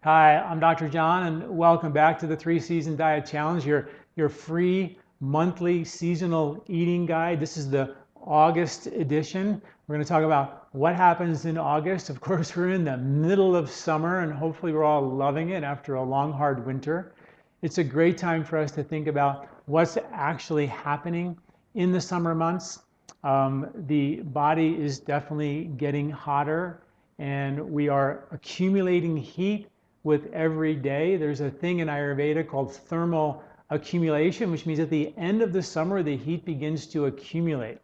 Hi, I'm Dr. John, and welcome back to the 3-Season Diet Challenge, your free monthly seasonal eating guide. This is the August edition. We're going to talk about what happens in August. Of course, we're in the middle of summer, and hopefully we're all loving it after a long, hard winter. It's a great time for us to think about what's actually happening in the summer months. The body is definitely getting hotter, and we are accumulating heat with every day. There's a thing in Ayurveda called thermal accumulation, which means at the end of the summer, the heat begins to accumulate.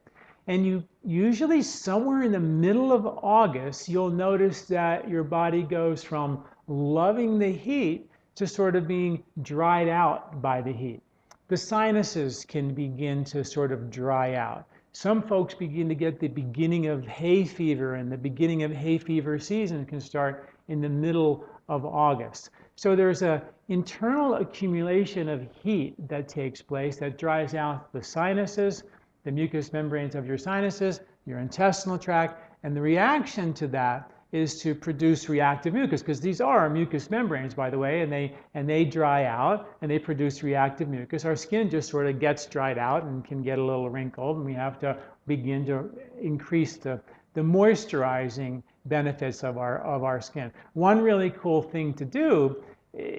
And you usually somewhere in the middle of August, you'll notice that your body goes from loving the heat to sort of being dried out by the heat. The sinuses can begin to sort of dry out. Some folks begin to get the beginning of hay fever, and the beginning of hay fever season can start in the middle of August. So there's an internal accumulation of heat that takes place that dries out the sinuses, the mucous membranes of your sinuses, your intestinal tract, and the reaction to that is to produce reactive mucus, because these are mucous membranes, by the way, and they dry out and they produce reactive mucus. Our skin just sort of gets dried out and can get a little wrinkled, and we have to begin to increase the moisturizing benefits of our skin. One really cool thing to do,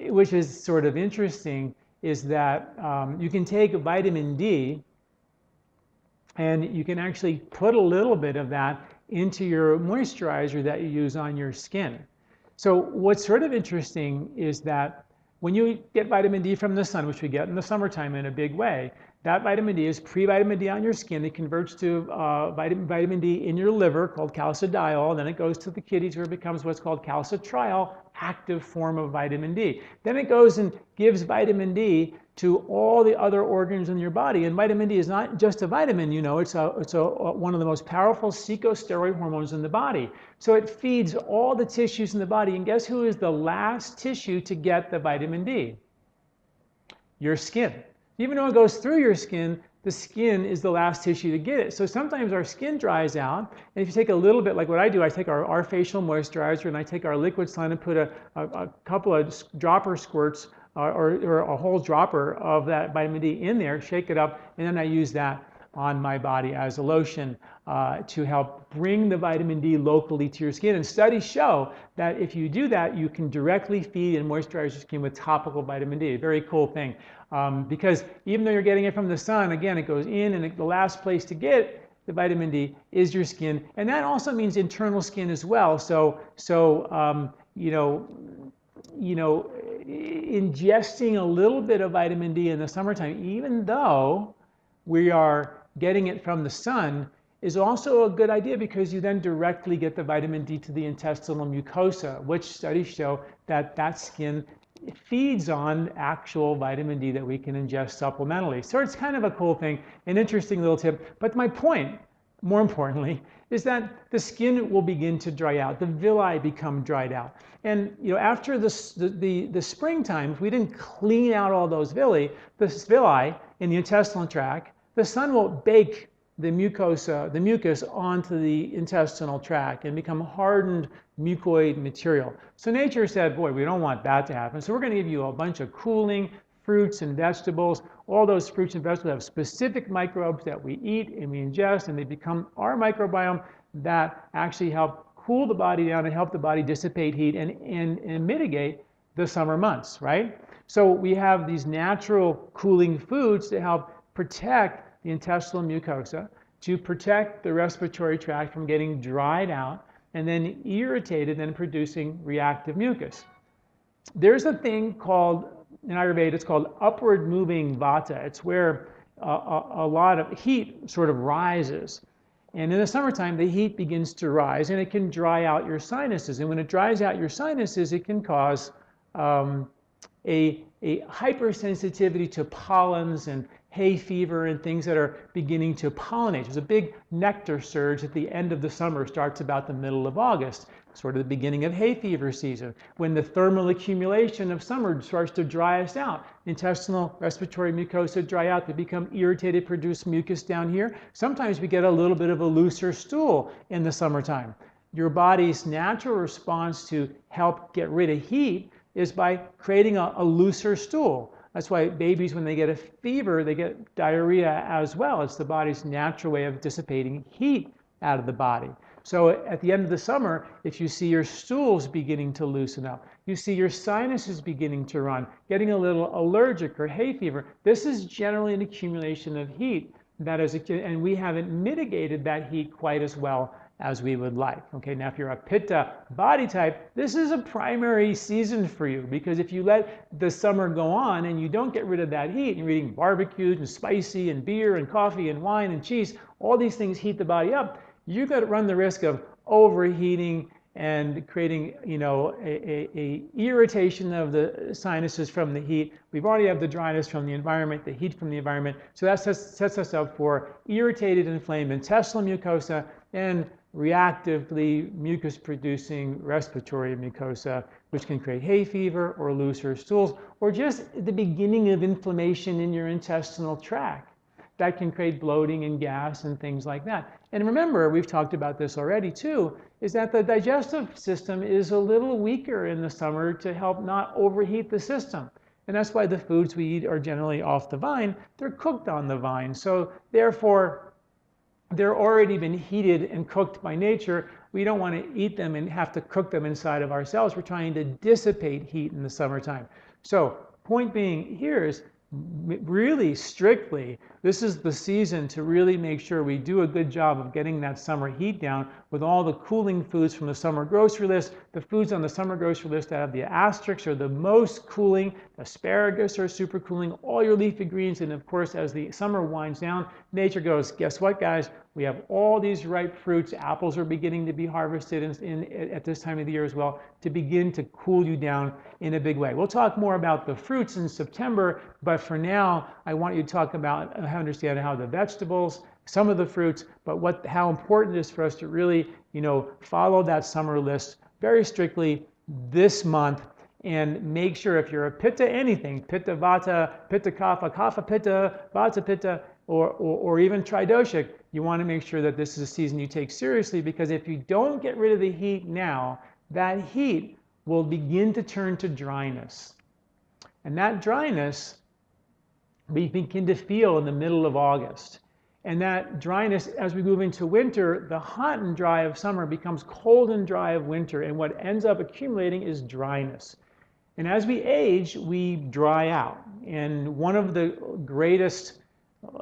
which is sort of interesting, is that you can take vitamin D and you can actually put a little bit of that into your moisturizer that you use on your skin. So what's sort of interesting is that when you get vitamin D from the sun, which we get in the summertime in a big way, that vitamin D is pre-vitamin D on your skin. It converts to vitamin D in your liver called calcidiol. Then it goes to the kidneys where it becomes what's called calcitriol, active form of vitamin D. Then it goes and gives vitamin D to all the other organs in your body. And vitamin D is not just a vitamin, you know, it's one of the most powerful steroid hormones in the body. So it feeds all the tissues in the body. And guess who is the last tissue to get the vitamin D? Your skin. Even though it goes through your skin, the skin is the last tissue to get it. So sometimes our skin dries out, and if you take a little bit, like what I do, I take our facial moisturizer and I take our liquid slime and put a couple of dropper squirts or a whole dropper of that vitamin D in there, shake it up, and then I use that on my body as a lotion to help bring the vitamin D locally to your skin. And studies show that if you do that, you can directly feed and moisturize your skin with topical vitamin D. Very cool thing. Because even though you're getting it from the sun, again, it goes in, and the last place to get the vitamin D is your skin. And that also means internal skin as well. So ingesting a little bit of vitamin D in the summertime, even though we are getting it from the sun, is also a good idea, because you then directly get the vitamin D to the intestinal mucosa, which studies show that skin feeds on actual vitamin D that we can ingest supplementally. So it's kind of a cool thing, an interesting little tip. But my point, more importantly, is that the skin will begin to dry out. The villi become dried out. And after the springtime, if we didn't clean out all those villi in the intestinal tract, the sun will bake the mucosa, the mucus, onto the intestinal tract and become hardened mucoid material. So nature said, boy, we don't want that to happen. So we're going to give you a bunch of cooling fruits and vegetables. All those fruits and vegetables have specific microbes that we eat and we ingest, and they become our microbiome that actually help cool the body down and help the body dissipate heat and mitigate the summer months, right? So we have these natural cooling foods to help protect the intestinal mucosa, to protect the respiratory tract from getting dried out and then irritated and producing reactive mucus. There's a thing called, in Ayurveda, it's called upward moving vata. It's where a lot of heat sort of rises. And in the summertime, the heat begins to rise, and it can dry out your sinuses. And when it dries out your sinuses, it can cause a hypersensitivity to pollens and hay fever and things that are beginning to pollinate. There's a big nectar surge at the end of the summer, starts about the middle of August, sort of the beginning of hay fever season, when the thermal accumulation of summer starts to dry us out. Intestinal, respiratory mucosa dry out, they become irritated, produce mucus down here. Sometimes we get a little bit of a looser stool in the summertime. Your body's natural response to help get rid of heat is by creating a looser stool. That's why babies, when they get a fever, they get diarrhea as well. It's the body's natural way of dissipating heat out of the body. So at the end of the summer, if you see your stools beginning to loosen up, you see your sinuses beginning to run, getting a little allergic or hay fever, this is generally an accumulation of heat. And we haven't mitigated that heat quite as well as we would like. Okay, now if you're a Pitta body type, this is a primary season for you, because if you let the summer go on and you don't get rid of that heat, and you're eating barbecues and spicy and beer and coffee and wine and cheese, all these things heat the body up, you're going to run the risk of overheating and creating, a irritation of the sinuses from the heat. We've already have the dryness from the environment, the heat from the environment, so that sets us up for irritated, inflamed intestinal mucosa and reactively mucus-producing respiratory mucosa, which can create hay fever or looser stools, or just the beginning of inflammation in your intestinal tract. That can create bloating and gas and things like that. And remember, we've talked about this already too, is that the digestive system is a little weaker in the summer to help not overheat the system. And that's why the foods we eat are generally off the vine. They're cooked on the vine. So therefore, they're already been heated and cooked by nature. We don't want to eat them and have to cook them inside of ourselves. We're trying to dissipate heat in the summertime. So point being here is, really strictly, this is the season to really make sure we do a good job of getting that summer heat down with all the cooling foods from the summer grocery list. The foods on the summer grocery list that have the asterisks are the most cooling. Asparagus are super cooling, all your leafy greens, and of course, as the summer winds down, nature goes, guess what, guys? We have all these ripe fruits. Apples are beginning to be harvested at this time of the year as well, to begin to cool you down in a big way. We'll talk more about the fruits in September, but for now, I want you to talk about understand how the vegetables, some of the fruits, but how important it is for us to really, follow that summer list very strictly this month, and make sure if you're a Pitta anything, Pitta Vata, Pitta Kapha, Kapha Pitta, Vata Pitta, or even Tridoshic, you want to make sure that this is a season you take seriously, because if you don't get rid of the heat now, that heat will begin to turn to dryness. And that dryness we begin to feel in the middle of August. And that dryness, as we move into winter, the hot and dry of summer becomes cold and dry of winter, and what ends up accumulating is dryness. And as we age, we dry out. And one of the greatest,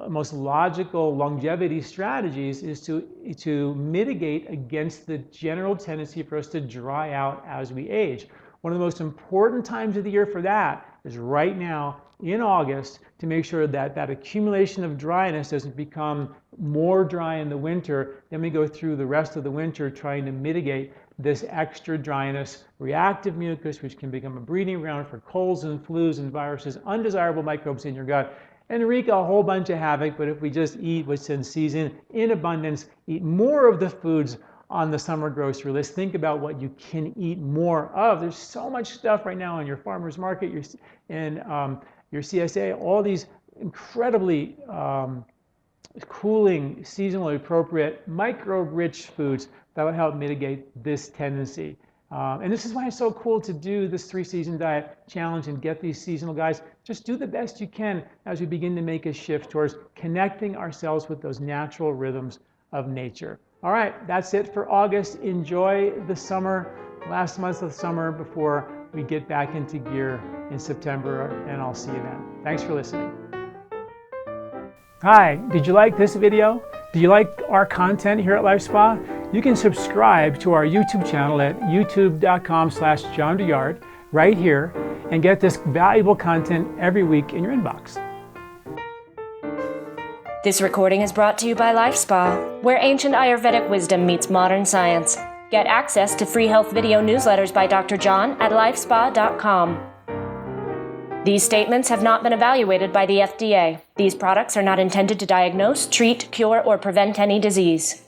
most logical longevity strategies is to mitigate against the general tendency for us to dry out as we age. One of the most important times of the year for that is right now in August, to make sure that that accumulation of dryness doesn't become more dry in the winter. Then we go through the rest of the winter trying to mitigate this extra dryness, reactive mucus, which can become a breeding ground for colds and flus and viruses, undesirable microbes in your gut, and wreak a whole bunch of havoc. But if we just eat what's in season, in abundance, eat more of the foods on the summer grocery list, think about what you can eat more of. There's so much stuff right now in your farmer's market, your CSA, all these incredibly cooling, seasonally appropriate, microbe-rich foods that will help mitigate this tendency. And this is why it's so cool to do this 3-season diet challenge and get these seasonal guides. Just do the best you can as we begin to make a shift towards connecting ourselves with those natural rhythms of nature. All right, that's it for August. Enjoy the summer, last month of summer before we get back into gear in September, and I'll see you then. Thanks for listening. Hi, did you like this video? Do you like our content here at LifeSpa? You can subscribe to our YouTube channel at youtube.com/John Douillard right here and get this valuable content every week in your inbox. This recording is brought to you by LifeSpa, where ancient Ayurvedic wisdom meets modern science. Get access to free health video newsletters by Dr. John at lifespa.com. These statements have not been evaluated by the FDA. These products are not intended to diagnose, treat, cure, or prevent any disease.